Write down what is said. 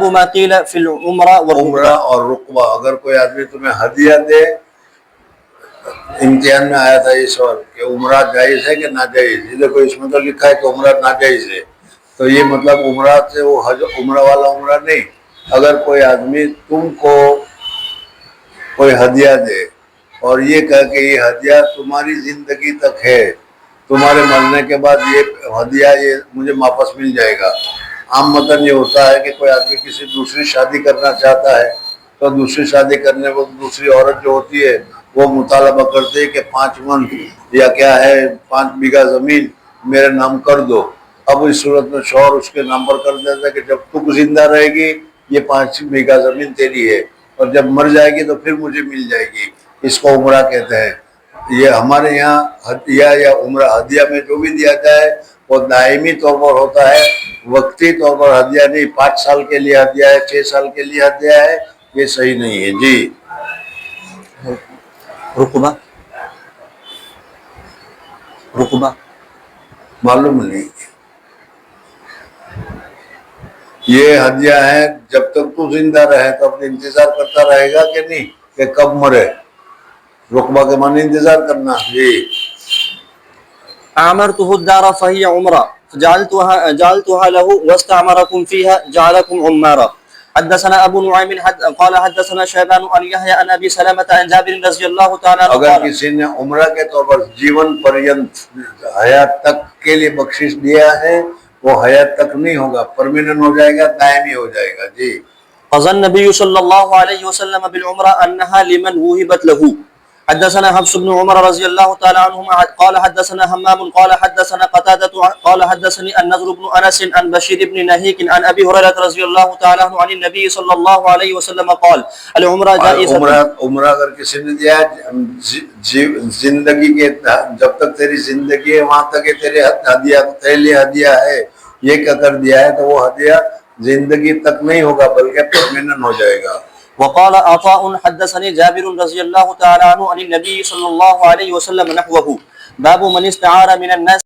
باب ما قیل فی العمرہ عمرہ اور رقبہ. اگر کوئی آدمی تمہیں ہدیہ دے، امتحان میں آیا تھا یہ سوال کہ عمرہ جائز ہے کہ ناجائز. یہ دیکھو اس میں تو لکھا ہے کہ عمرہ ناجائز ہے، تو یہ مطلب عمرہ سے وہ حج عمرہ والا عمرہ نہیں. اگر کوئی آدمی تم کو کوئی ہدیہ دے اور یہ کہہ کہ یہ ہدیہ تمہاری زندگی تک ہے، تمہارے مرنے کے بعد یہ ہدیہ یہ مجھے واپس مل جائے گا. عام مطلب یہ ہوتا ہے کہ کوئی آدمی کسی دوسری شادی کرنا چاہتا ہے تو دوسری شادی کرنے وہ دوسری عورت جو ہوتی ہے وہ مطالبہ کرتے ہے کہ 5 من یا کیا ہے 5 بیگھہ زمین میرے نام کر دو. اب اس صورت میں شوہر اس کے نام پر کر دیتا ہے کہ جب تو زندہ رہے گی یہ 5 بیگھہ زمین تیری ہے، اور جب مر جائے گی تو پھر مجھے مل جائے گی. اس کو عمرہ کہتے ہیں. یہ ہمارے یہاں ہدیہ یا عمرہ، ہدیہ میں جو بھی دیا جائے وہ دائمی طور پر ہوتا ہے، وقتی طور پر ہدیہ نہیں. 5 سال کے لیے ہدیہ ہے، 6 سال کے لیے ہدیہ ہے، یہ صحیح نہیں ہے. جی رقبہ معلوم نہیں. یہ ہدیہ ہے جب تک تو زندہ رہے تو اپنے انتظار کرتا رہے گا کہ نہیں کہ کب مرے. رقبہ کے معنی انتظار کرنا. جی اعمرته الدار فهي عمرہ جعلتها له واستعمركم فيها جعلكم عمارا. حدثنا ابو نعيم قال حدثنا شيبان عن يحيى عن ابي سلمة عن جابر رضي الله تعالى عنه اگر قال کسی نے عمرہ کے طور پر جیون پرینت حیات تک کے لیے بخشش دیا ہے وہ حیات تک نہیں ہوگا، پرماننٹ ہو جائے گا، دائمی ہو جائے گا. جی قضى النبي صلى الله عليه وسلم بالعمرة أنها لمن وهبت له. حدثنا حفص بن عمر رضي الله تعالى عنهما قال حدثنا همام قال حدثنا قتادة قال حدثني النضر بن أنس عن بشير بن نهيك عن أبي هريرة رضي الله تعالى عنه عن النبي صلى الله عليه وسلم قال العمرة جائزة. عمرہ اگر کسی نے دیا زندگی کے جب تک تیری زندگی ہے وہاں تک تیرے ہدیہ تیرے لیے ہدیہ ہے، یہ کہ کر دیا ہے تو وہ ہدیہ زندگی تک نہیں ہوگا بلکہ پرماننٹ ہو جائے گا. وقال عطاء حدثني جابر رضي الله تعالى عنه عن النبي صلى الله عليه وسلم نحوه. باب من استعار من الناس